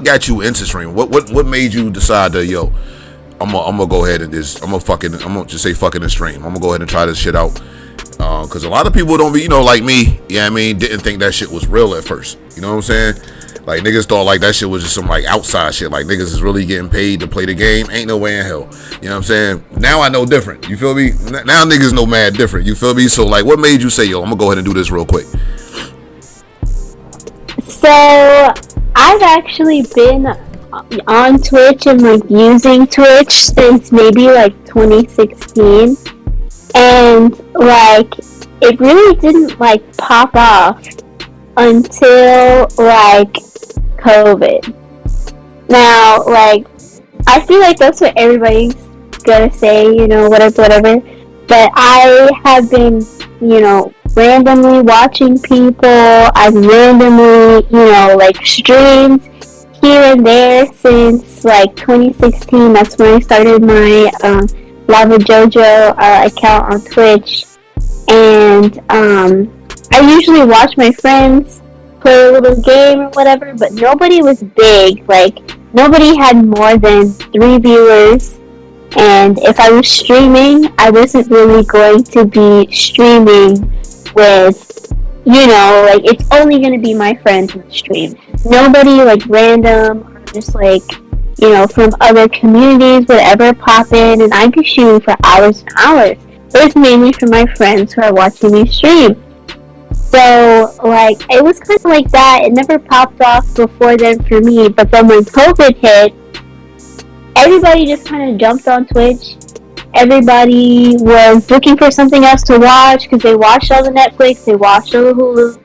got you into streaming? What made you decide that, yo, I'm gonna go ahead and I'm gonna just say fucking and stream. I'm gonna go ahead and try this shit out. Cause a lot of people don't be, like me, didn't think that shit was real at first. You know what I'm saying? Like, niggas thought like that shit was just some like outside shit. Like, niggas is really getting paid to play the game. Ain't no way in hell. You know what I'm saying? Now I know different. You feel me? Now niggas know mad different. You feel me? So like, what made you say, yo, I'm gonna go ahead and do this real quick? So I've actually been on Twitch and like using Twitch since maybe like 2016, and like it really didn't like pop off until like COVID. Now, like, I feel like that's what everybody's gonna say, whatever. But I have been, randomly watching people. I've randomly, like, streamed here and there since like 2016. That's when I started my Lavajojo account on Twitch, and I usually watch my friends play a little game or whatever, but nobody was big. Like, nobody had more than 3 viewers, and if I was streaming, I wasn't really going to be streaming with, like, it's only going to be my friends in the stream. Nobody, like, random, or just, like, from other communities, whatever, pop in, and I'd be shooting for hours and hours. It was mainly for my friends who are watching me stream. So, like, it was kind of like that. It never popped off before then for me. But then when COVID hit, everybody just kind of jumped on Twitch. Everybody was looking for something else to watch because they watched all the Netflix, they watched all the Hulu.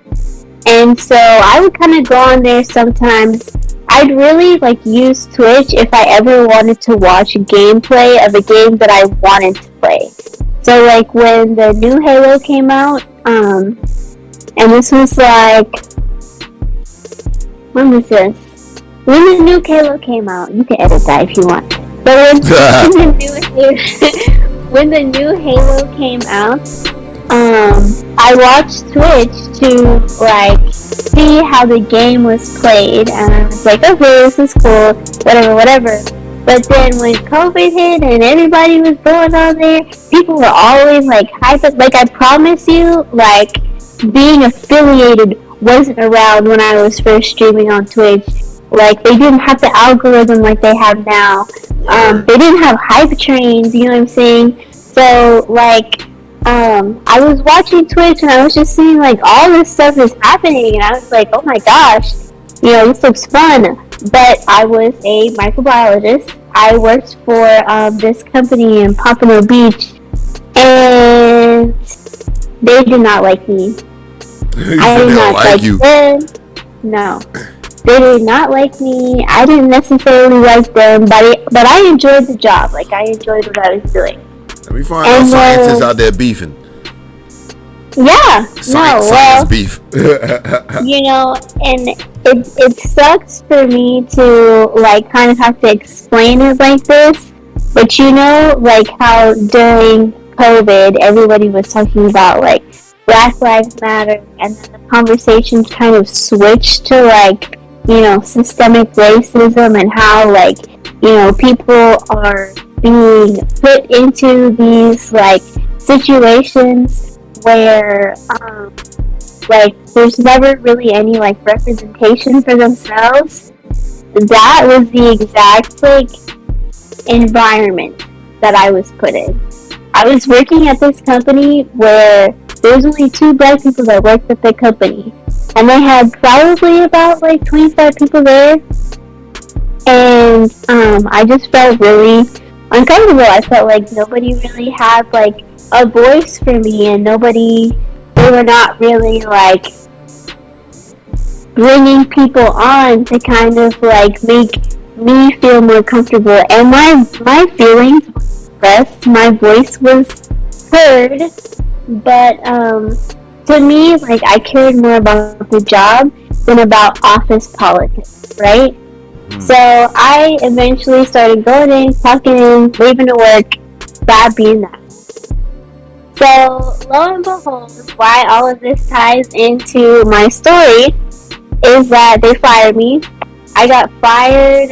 And so I would kind of go on there sometimes. I'd really, like, use Twitch if I ever wanted to watch a gameplay of a game that I wanted to play. So, like, when the new Halo came out, and this was like, when was this? When the new Halo came out, you can edit that if you want. But when the new Halo came out, I watched Twitch to like see how the game was played, and I was like, okay, this is cool, whatever. But then when COVID hit and everybody was going on there, people were always like hyped. Like, I promise you, like, being affiliated wasn't around when I was first streaming on Twitch. Like, they didn't have the algorithm like they have now. They didn't have hype trains, you know what I'm saying? So, like, I was watching Twitch and I was just seeing, like, all this stuff is happening, and I was like, oh my gosh, this looks fun. But I was a microbiologist. I worked for this company in Pompano Beach, and they did not like me. I did not like them. No. They did not like me. I didn't necessarily like them, but I enjoyed the job. Like, I enjoyed what I was doing. Let me find out scientists out there beefing. Yeah. Science beef. And it sucks for me to, like, kind of have to explain it like this. But like how during COVID, everybody was talking about, like, Black Lives Matter, and then the conversation kind of switched to, like, systemic racism, and how, like, people are being put into these, like, situations where, like, there's never really any, like, representation for themselves. That was the exact, like, environment that I was put in. I was working at this company where there was only 2 Black people that worked at the company, and they had probably about, like, 25 people there, and I just felt really uncomfortable. I felt like nobody really had, like, a voice for me, and they were not really, like, bringing people on to kind of, like, make me feel more comfortable, and my feelings were expressed, my voice was heard, but to me, like, I cared more about the job than about office politics, right? So I eventually started going in, clocking in, leaving to work, that being that. So, lo and behold, why all of this ties into my story is that they fired me. I got fired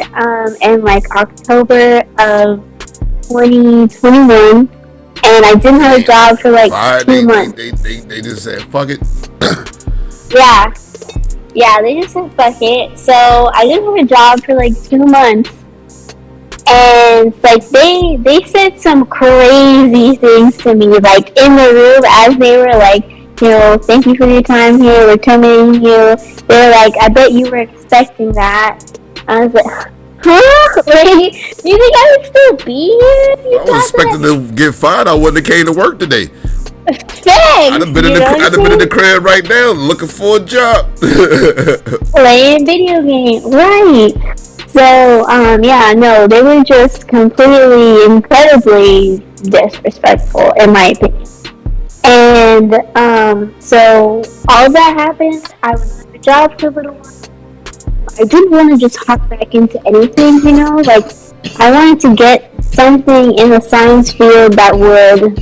in like October of 2021, and I didn't have a job for like 2 months. They just said fuck it. Yeah, they just said fuck it. So I didn't have a job for like 2 months, and like they said some crazy things to me, like in the room as they were like, thank you for your time here, we're terminating you. They were like, I bet you were expecting that. I was like, huh? Wait, do you think I would still be here? I was expecting to get fired. I wouldn't have came to work today. Thanks. I'd have been in the crib right now looking for a job. Playing video games, right? So, no, they were just completely, incredibly disrespectful, in my opinion. And, so, all that happened, I was on the job for a little while. I didn't want to just hop back into anything, like, I wanted to get something in the science field that would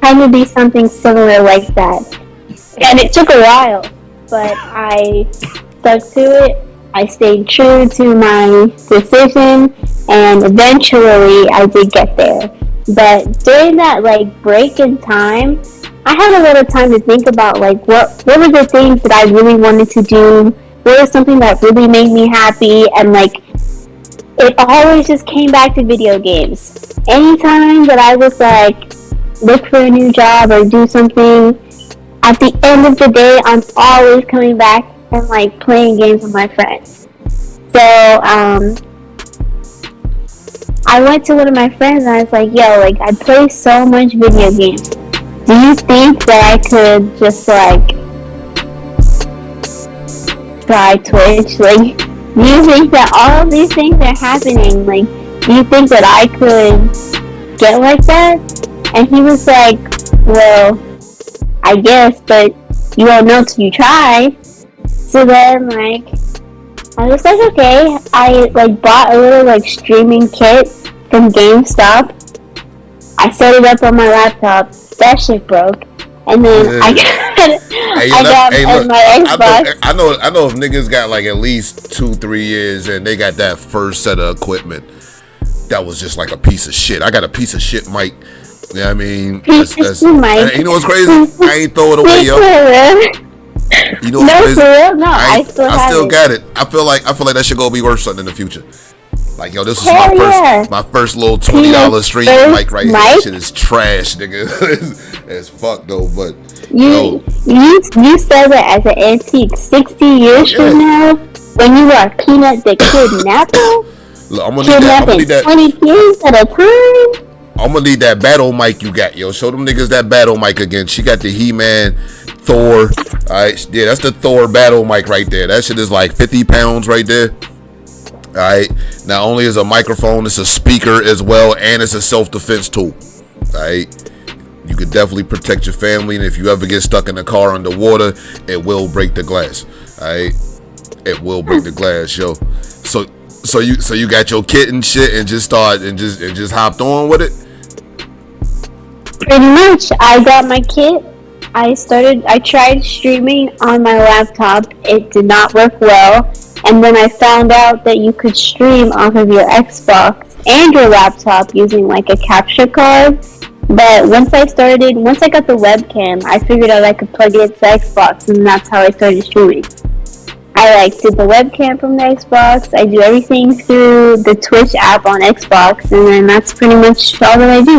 kind of be something similar like that. And it took a while, but I stuck to it. I stayed true to my decision, and eventually I did get there. But during that like break in time, I had a lot of time to think about like what were the things that I really wanted to do, what was something that really made me happy, and like it always just came back to video games. Anytime that I was like look for a new job or do something, at the end of the day I'm always coming back and like playing games with my friends. So I went to one of my friends and I was like, yo, like I play so much video games. Do you think that I could just like try Twitch? Like, do you think that all of these things are happening? Like, do you think that I could get like that? And he was like, well, I guess, but you won't know till you try. So then, like, I was like, okay. I, like, bought a little, like, streaming kit from GameStop. I set it up on my laptop. That shit broke. And then I got my Xbox. I know if niggas got, like, at least 2-3 years and they got that first set of equipment, that was just, like, a piece of shit. I got a piece of shit mic. You know what I mean? You know what's crazy? I ain't throw it away, yo. You know what's crazy? For real? No, I still got it. I feel like that shit gonna be worth something in the future. Like, yo, this is my first little $20 streaming mic right here. That shit is trash, nigga. It's fuck though, but you sell it as an antique 60 years from now when you are Peanut the Kidnapper. Look, I'm gonna need that 20 kids at a time. I'm gonna need that battle mic you got, yo. Show them niggas that battle mic again. She got the He-Man, Thor. Alright, yeah, that's the Thor battle mic right there. That shit is like 50 pounds right there. Alright, not only is a microphone, it's a speaker as well, and it's a self-defense tool. Alright, you could definitely protect your family, and if you ever get stuck in a car underwater, it will break the glass. Alright, it will break the glass, yo. So you got your kit and shit and just hopped on with it? Pretty much. I got my kit. I tried streaming on my laptop. It did not work well. And then I found out that you could stream off of your Xbox and your laptop using like a capture card. But once I got the webcam, I figured out I could plug it into Xbox, and that's how I started streaming. I did the webcam from the Xbox. I do everything through the Twitch app on Xbox, and then that's pretty much all that I do.